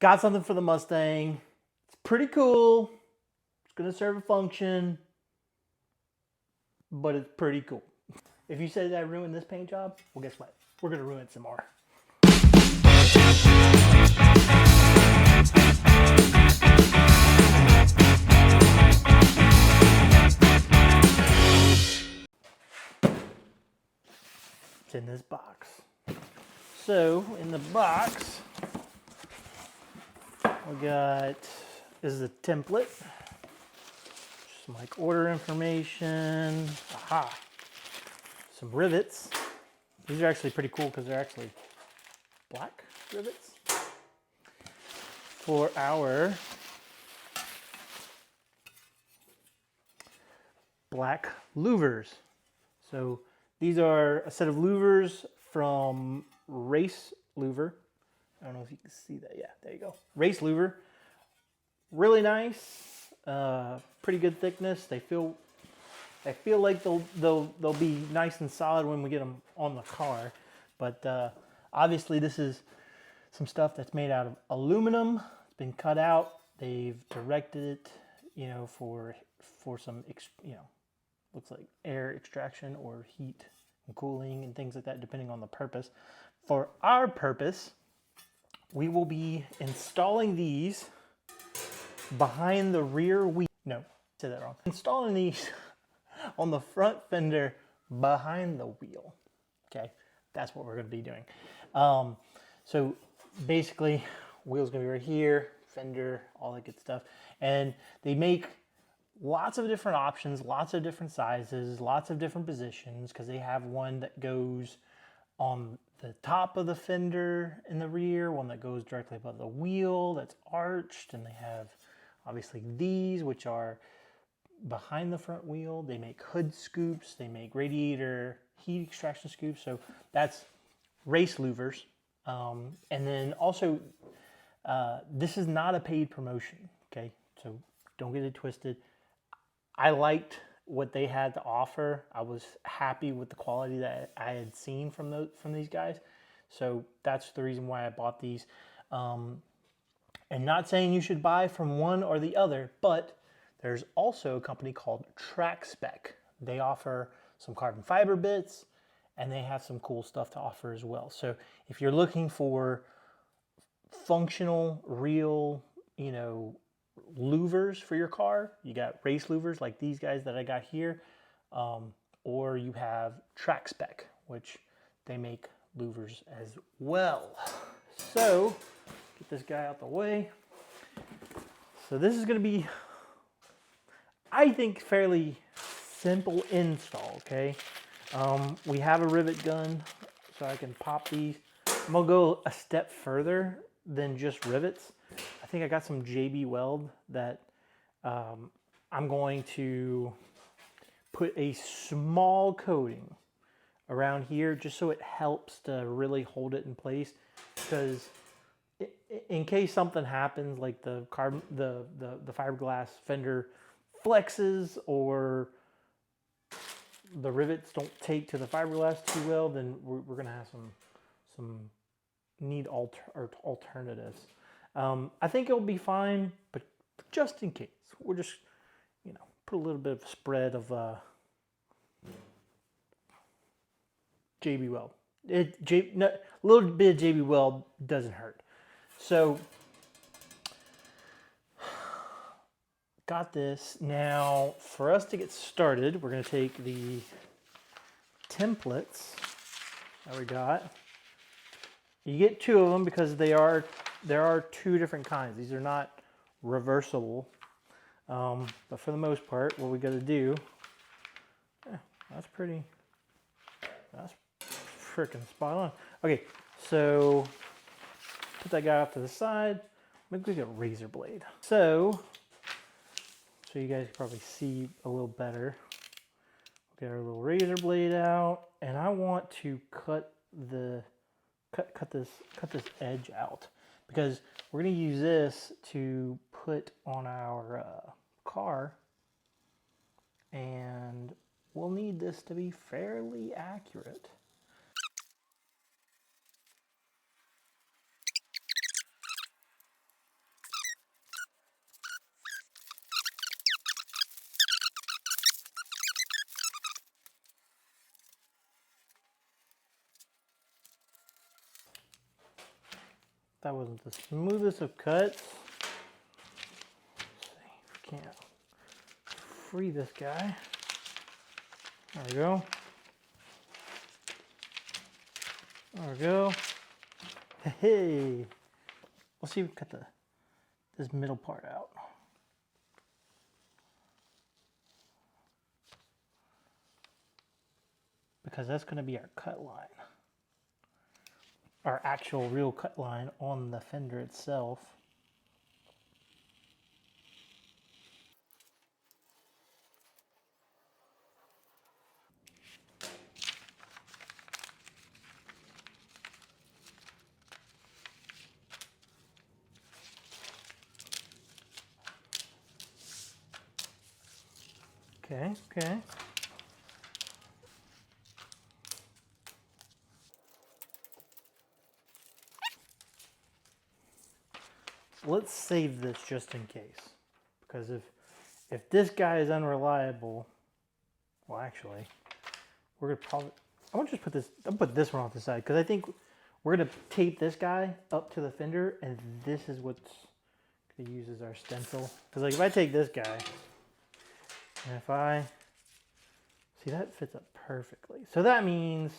got something for the Mustang. It's pretty cool. It's gonna serve a function, but it's pretty cool. If you said that I ruined this paint job, well, guess what? We're gonna ruin it some more. It's in this box. So in the box, we got, this is a template, some like order information, aha, some rivets. These are actually pretty cool because they're actually black rivets for our black louvers. So these are a set of louvers from Race Louver. I don't know if you can see that. Yeah, there you go. Race Louver. Really nice. Pretty good thickness. They feel like they'll be nice and solid when we get them on the car. But obviously this is some stuff that's made out of aluminum. It's been cut out. They've directed it, you know, for some, you know, looks like air extraction or heat and cooling and things like that, depending on the purpose. For our purpose, we will be installing these behind the rear wheel. No, I said that wrong. Installing these on the front fender behind the wheel. Okay, that's what we're going to be doing. So basically, wheel's going to be right here, fender, all that good stuff. And they make lots of different options, lots of different sizes, lots of different positions, because they have one that goes on the top of the fender in the rear, one that goes directly above the wheel that's arched, and they have obviously these, which are behind the front wheel. They make hood scoops, they make radiator heat extraction scoops. So that's Race Louvers. And then also, this is not a paid promotion, okay? So don't get it twisted. I liked what they had to offer. I was happy with the quality that I had seen from these guys. So that's the reason why I bought these. And not saying you should buy from one or the other, but there's also a company called Track Spec. They offer some carbon fiber bits, and they have some cool stuff to offer as well. So if you're looking for functional, real, you know, louvers for your car, you got Race Louvers like these guys that I got here, or you have Track Spec, which they make louvers as well. So get this guy out the way. So this is going to be, I think, fairly simple install. Okay, we have a rivet gun, so I can pop these. I'm gonna go a step further than just rivets. I think I got some JB Weld that I'm going to put a small coating around here just so it helps to really hold it in place, because in case something happens, like the fiberglass fender flexes or the rivets don't take to the fiberglass too well, then we're gonna have some need alternatives. I think it'll be fine, but just in case, we'll just, you know, put a little bit of a spread of JB Weld. A little bit of JB Weld doesn't hurt. So got this. Now for us to get started, we're going to take the templates that we got. You get two of them because there are two different kinds. These are not reversible, but for the most part, what we got to do, that's freaking spot on. Okay, so put that guy off to the side. Maybe we got a razor blade. So you guys can probably see a little better. Get our little razor blade out, and I want to cut this edge out, because we're going to use this to put on our car, and we'll need this to be fairly accurate. That wasn't the smoothest of cuts. Let's see if we can't free this guy. There we go. There we go. Hey, we'll see if we cut this middle part out. Because that's going to be our cut line. Our actual real cut line on the fender itself. Okay, okay. Let's save this just in case. Because if this guy is unreliable, well actually, we're gonna probably, I'll put this one off the side because I think we're gonna tape this guy up to the fender and this is what's gonna use as our stencil. Because like if I take this guy, and if I, see that fits up perfectly. So that means,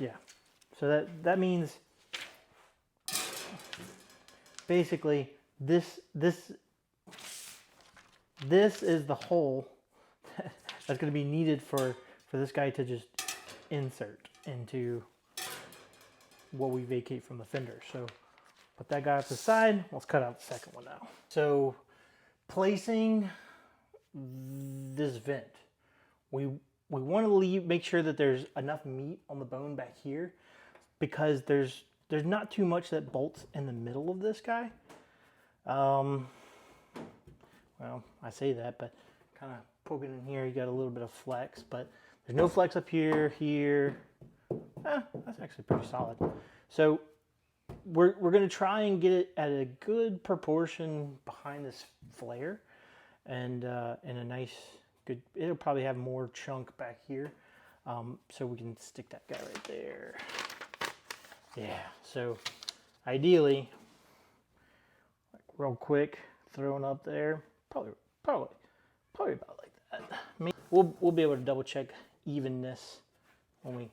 yeah, so that means basically this is the hole that's going to be needed for this guy to just insert into what we vacate from the fender. So put that guy off the side. Let's cut out the second one now. So placing this vent, we want to make sure that there's enough meat on the bone back here because there's not too much that bolts in the middle of this guy. Well, I say that, but kind of poking in here, you got a little bit of flex, but there's no flex up here, here. That's actually pretty solid. So we're going to try and get it at a good proportion behind this flare and in a nice, good, it'll probably have more chunk back here. So we can stick that guy right there. Yeah, so ideally, like real quick, throwing up there, probably about like that. Maybe we'll be able to double check evenness when we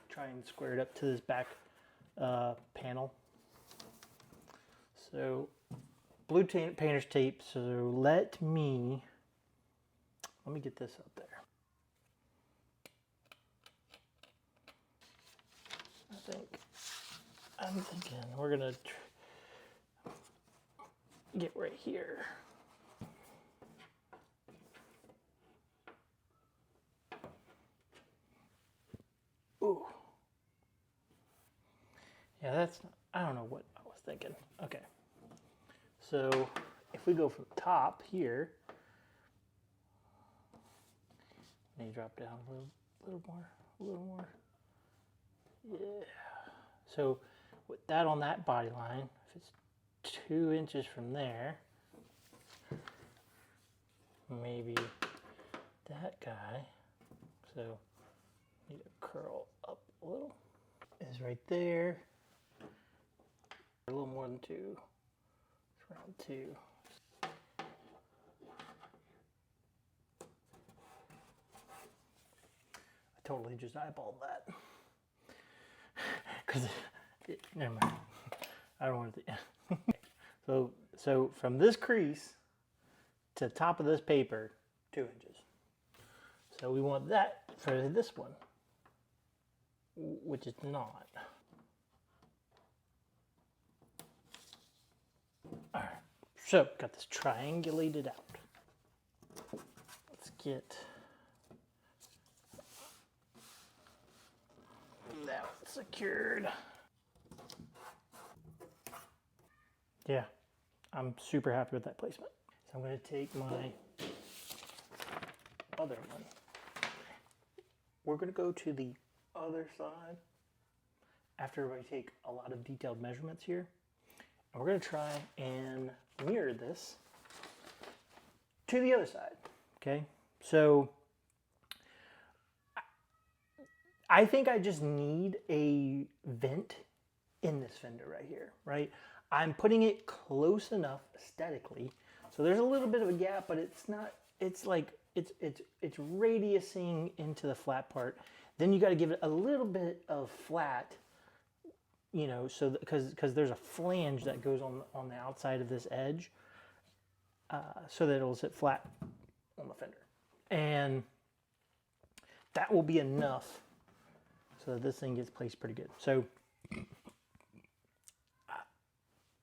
try and square it up to this back panel. So blue painter's tape. So let me get this up there. I'm thinking we're gonna get right here. Ooh. Yeah, that's not, I don't know what I was thinking. Okay. So if we go from the top here, and you drop down a little more. Yeah. So with that on that body line, if it's 2 inches from there, maybe that guy, so need to curl up a little, is right there. A little more than 2, it's around 2. I totally just eyeballed that. Because never mind. I don't want to. So from this crease to the top of this paper, 2 inches. So we want that for this one, which is not. All right. So got this triangulated out. Let's get that secured. Yeah, I'm super happy with that placement. So I'm going to take my other one. We're going to go to the other side after I take a lot of detailed measurements here. And we're going to try and mirror this to the other side. Okay, so I think I just need a vent in this fender right here, right? I'm putting it close enough aesthetically. So there's a little bit of a gap, but it's not, it's like, it's radiusing into the flat part. Then you got to give it a little bit of flat, you know, so because there's a flange that goes on the outside of this edge, so that it'll sit flat on the fender. And that will be enough so that this thing gets placed pretty good. So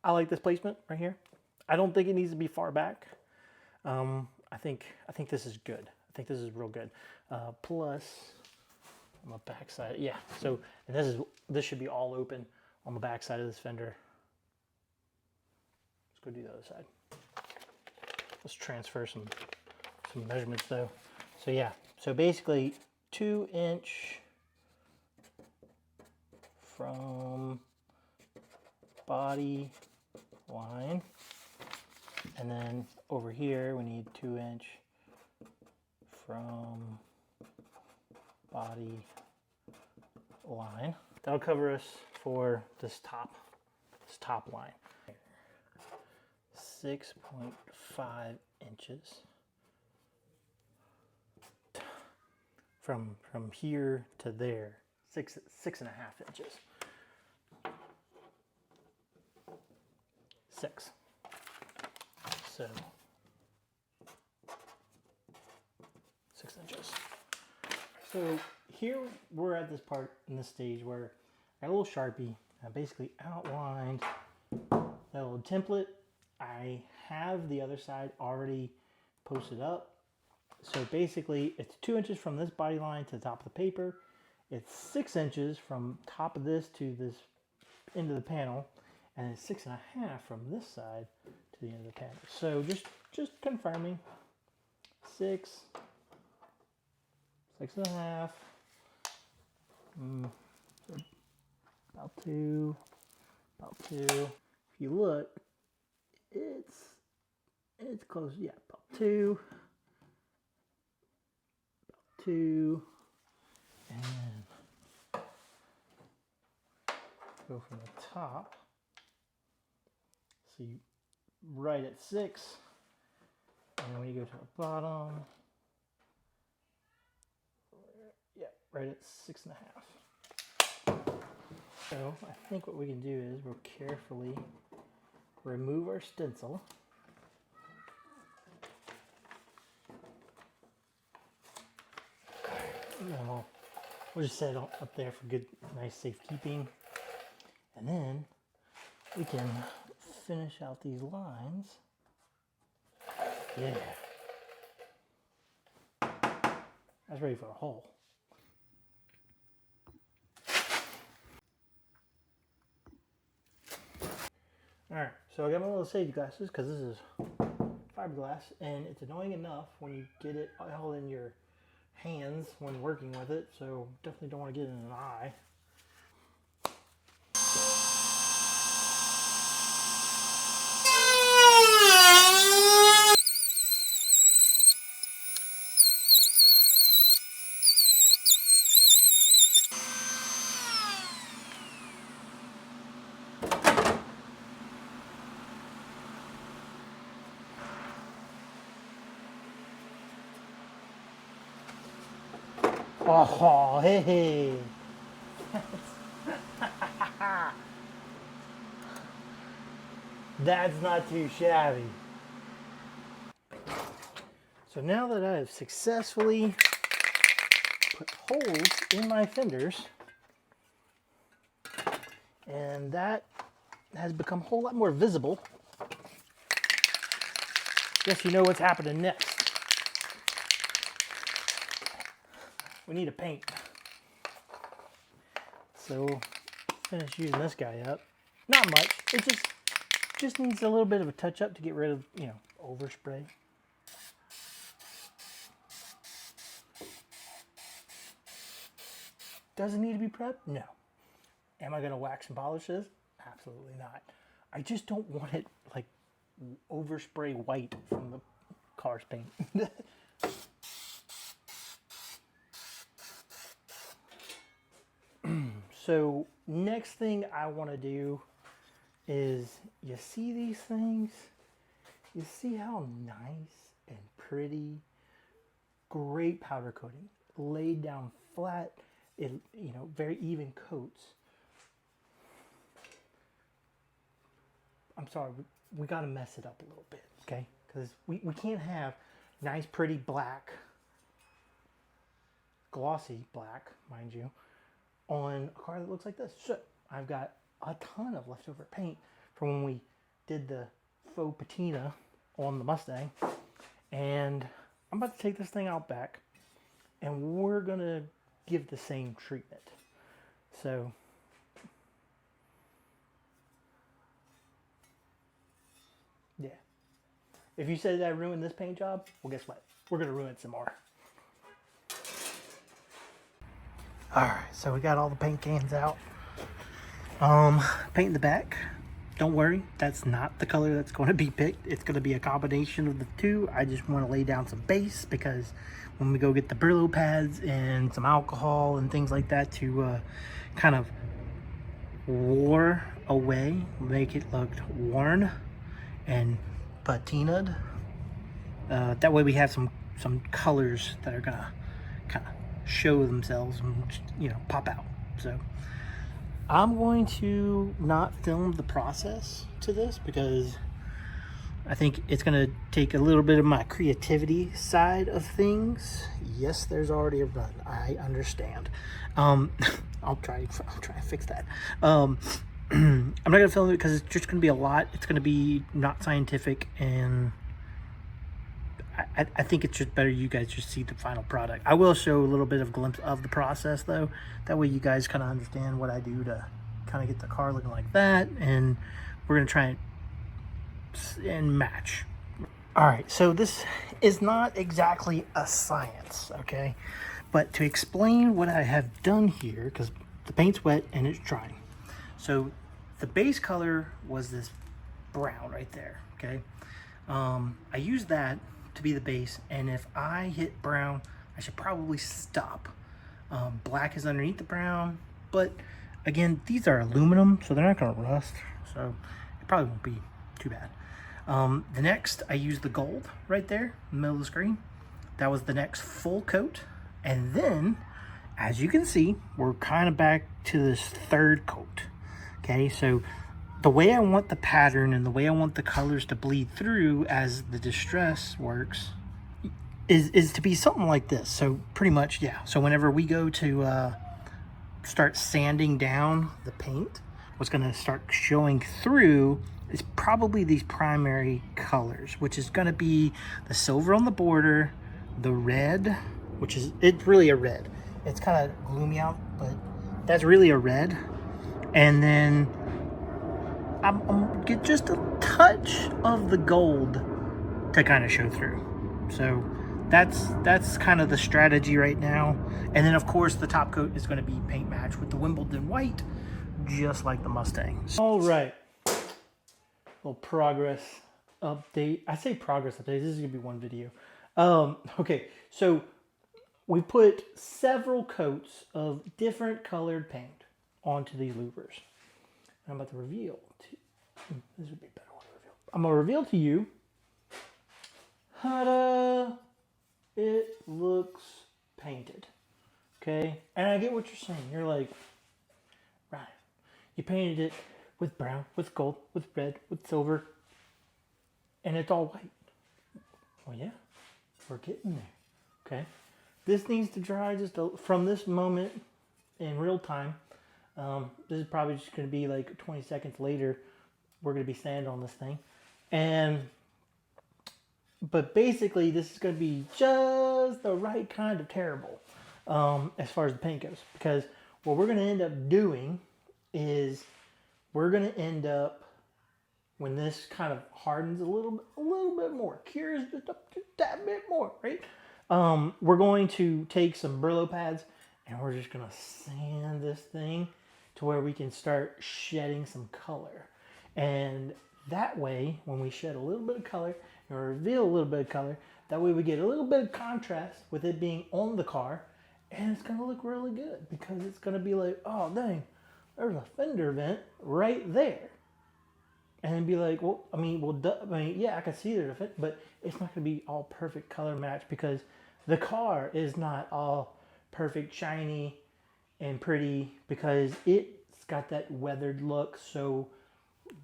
I like this placement right here. I don't think it needs to be far back. I think this is good. I think this is real good. Plus, on the back side, yeah. So and this should be all open on the back side of this fender. Let's go do the other side. Let's transfer some measurements though. So yeah. So basically, 2-inch from body line, and then over here we need 2-inch from body line. That'll cover us for this top line. 6.5 inches from here to there. 6.5 inches. 6. So 6 inches. So here we're at this part in this stage where I got a little Sharpie. I basically outlined that little template. I have the other side already posted up. So basically it's 2 inches from this body line to the top of the paper. It's 6 inches from top of this to this end of the panel. And it's 6.5 from this side to the end of the panel. So just confirming, 6.5, about 2. If you look, it's close. Yeah, about 2, and then go from the top. So you right at 6, and then when you go to the bottom, yeah, right at 6.5. So I think what we can do is we'll carefully remove our stencil. And then we'll just set it up there for good, nice safekeeping. And then we can finish out these lines. Yeah. That's ready for a hole. Alright, so I got my little safety glasses because this is fiberglass and it's annoying enough when you get it all in your hands when working with it, so definitely don't want to get it in an eye. Oh, hey. That's not too shabby. So now that I have successfully put holes in my fenders, and that has become a whole lot more visible, guess you know what's happening next. We need to paint. So we'll finish using this guy up. Not much. It just needs a little bit of a touch up to get rid of, you know, overspray. Does it need to be prepped? No. Am I going to wax and polish this? Absolutely not. I just don't want it like overspray white from the car's paint. So next thing I want to do is, you see these things? You see how nice and pretty, great powder coating, laid down flat, it, you know, very even coats. I'm sorry, we got to mess it up a little bit, okay? Because we can't have nice, pretty black, glossy black, mind you, on a car that looks like this. So I've got a ton of leftover paint from when we did the faux patina on the Mustang, and I'm about to take this thing out back, and we're gonna give the same treatment. So yeah, if you said that I ruined this paint job, well, guess what? We're gonna ruin it some more. All right, so we got all the paint cans out. Paint in the back. Don't worry, that's not the color that's going to be picked. It's going to be a combination of the two. I just want to lay down some base, because when we go get the Brillo pads and some alcohol and things like that to kind of war away, make it look worn and patinaed. That way we have some colors that are going to kind of show themselves and, you know, pop out. So I'm going to not film the process to this, because I think it's going to take a little bit of my creativity side of things. Yes, there's already a run. I understand. I'll try and fix that. I'm not going to film it because it's just going to be a lot. It's going to be not scientific, and I think it's just better you guys just see the final product. I will show a little bit of glimpse of the process, though. That way you guys kind of understand what I do to kind of get the car looking like that. And we're going to try and match. All right, so this is not exactly a science, okay? But to explain what I have done here, because the paint's wet and it's drying. So the base color was this brown right there, okay? I used that to be the base, and if I hit brown, I should probably stop. Black is underneath the brown, but again, these are aluminum, so they're not going to rust, so it probably won't be too bad. The next, I used the gold right there in the middle of the screen. That was the next full coat, and then, as you can see, we're kind of back to this third coat. Okay, so the way I want the pattern and the way I want the colors to bleed through as the distress works is to be something like this. So pretty much, yeah. So whenever we go to start sanding down the paint, what's going to start showing through is probably these primary colors, which is going to be the silver on the border, the red, which is, it's really a red. It's kind of gloomy out, but that's really a red. And then I'm get just a touch of the gold to kind of show through. So that's kind of the strategy right now. And then of course the top coat is going to be paint match with the Wimbledon white, just like the Mustang. All right, little progress update. I say progress update. This is gonna be one video. Okay, so we put several coats of different colored paint onto these louvers. I'm about to reveal to, this would be a better one to reveal. I'm gonna reveal to you, ta-da, it looks painted, okay? And I get what you're saying. You're like, right, you painted it with brown, with gold, with red, with silver, and it's all white. Well, yeah, we're getting there, okay? This needs to dry just from this moment in real time. This is probably just going to be like 20 seconds later. We're going to be sanding on this thing. But basically, this is going to be just the right kind of terrible as far as the paint goes. Because what we're going to end up doing is we're going to end up, when this kind of hardens a little bit more, cures just a tad bit more, right? We're going to take some Brillo pads and we're just going to sand this thing to where we can start shedding some color. And that way, when we shed a little bit of color and reveal a little bit of color, that way we get a little bit of contrast with it being on the car, and it's going to look really good, because it's going to be like, oh dang, there's a fender vent right there. And be like, well, I mean, yeah, I can see there's a fit, but it's not going to be all perfect color match because the car is not all perfect, shiny, and pretty because it's got that weathered look. So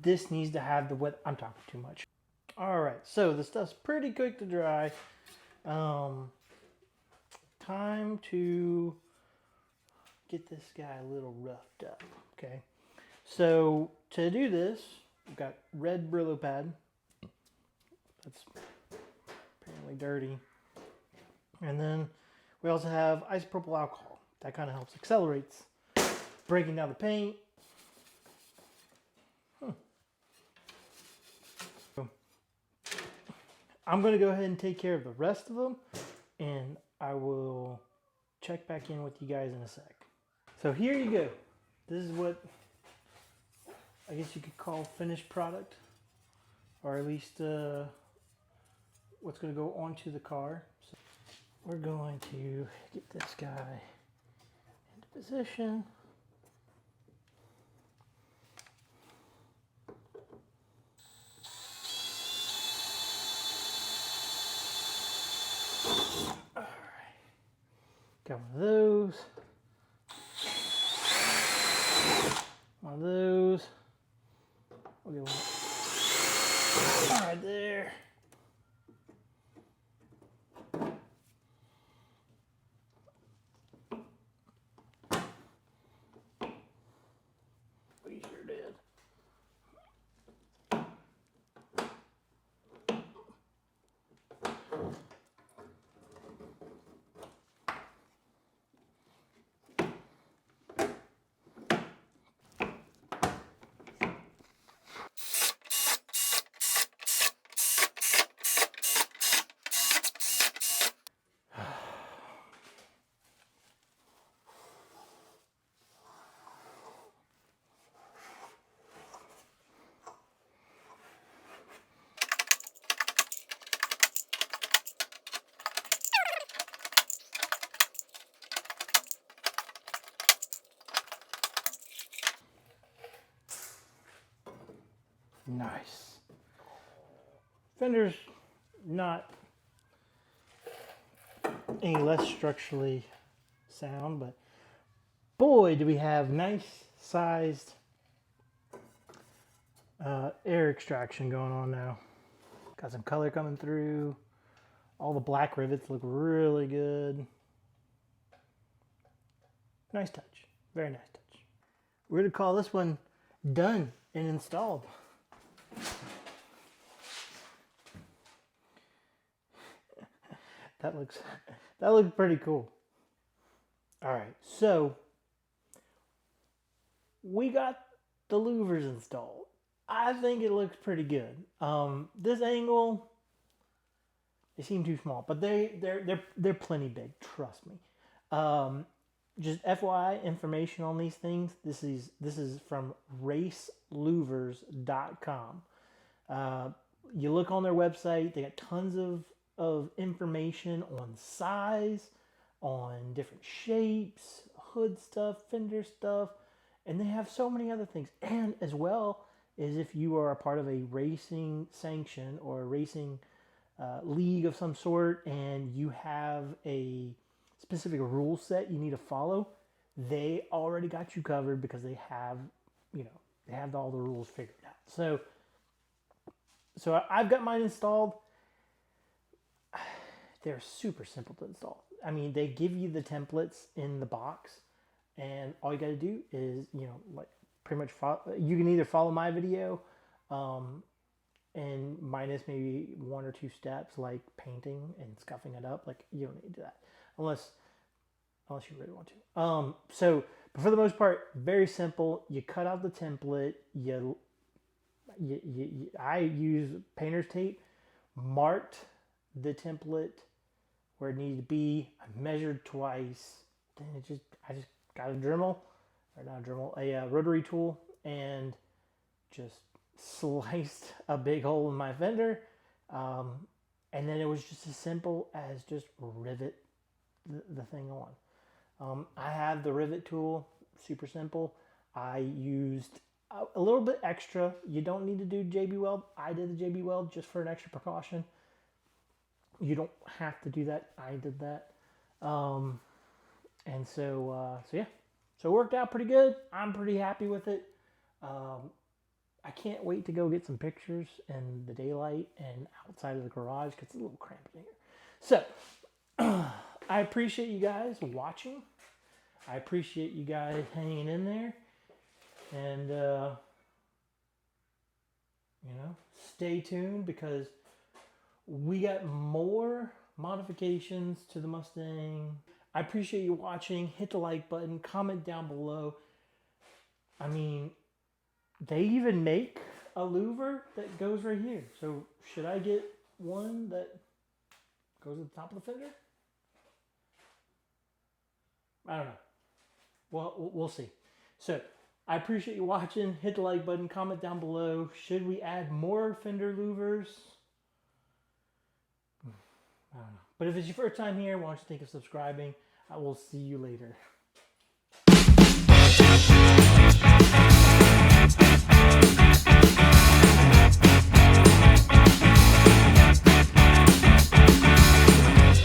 this needs to have the weather. I'm talking too much. All right, so the stuff's pretty quick to dry. Time to get this guy a little roughed up. Okay, so to do this, we've got red Brillo pad. That's apparently dirty. And then we also have isopropyl alcohol. That kind of helps accelerates breaking down the paint. I'm going to go ahead and take care of the rest of them, and I will check back in with you guys in a sec. So here you go. This is what I guess you could call finished product, or at least what's going to go onto the car. So we're going to get this guy into position. All right, got one of those. One of those. We'll get one. All right, there. We sure did. Nice. Fender's not any less structurally sound, but boy, do we have nice sized air extraction going on now. Got some color coming through. All the black rivets look really good. Nice touch. Very nice touch. We're going to call this one done and installed. That looks pretty cool. All right, so we got the louvers installed. I think it looks pretty good. This angle, they seem too small, but they're plenty big. Trust me. Just FYI information on these things. This is from racelouvers.com. You look on their website. They got tons of information on size, on different shapes, hood stuff, fender stuff, and they have so many other things. And as well as if you are a part of a racing sanction or a racing league of some sort, and you have a specific rule set you need to follow, they already got you covered because they have, they have all the rules figured out. So I've got mine installed. They're super simple to install. I mean, they give you the templates in the box, and all you got to do is, like pretty much follow. You can either follow my video, and minus maybe one or two steps like painting and scuffing it up. Like, you don't need that unless you really want to. But for the most part, very simple. You cut out the template. I use painter's tape, marked the template where it needed to be. I measured twice. Then I just got a Dremel, or not a Dremel, a rotary tool, and just sliced a big hole in my fender. And then it was just as simple as just rivet the thing on. I have the rivet tool, super simple. I used a little bit extra. You don't need to do JB Weld. I did the JB Weld just for an extra precaution. You don't have to do that. I did that. And so yeah. So it worked out pretty good. I'm pretty happy with it. I can't wait to go get some pictures in the daylight and outside of the garage because it's a little cramped in here. So I appreciate you guys watching. I appreciate you guys hanging in there. And, stay tuned because we got more modifications to the Mustang. I appreciate you watching. Hit the like button. Comment down below. I mean, they even make a louver that goes right here. So should I get one that goes at the top of the fender? I don't know. Well, we'll see. So I appreciate you watching. Hit the like button. Comment down below. Should we add more fender louvers? I don't know. But if it's your first time here, why don't you think of subscribing? I will see you later.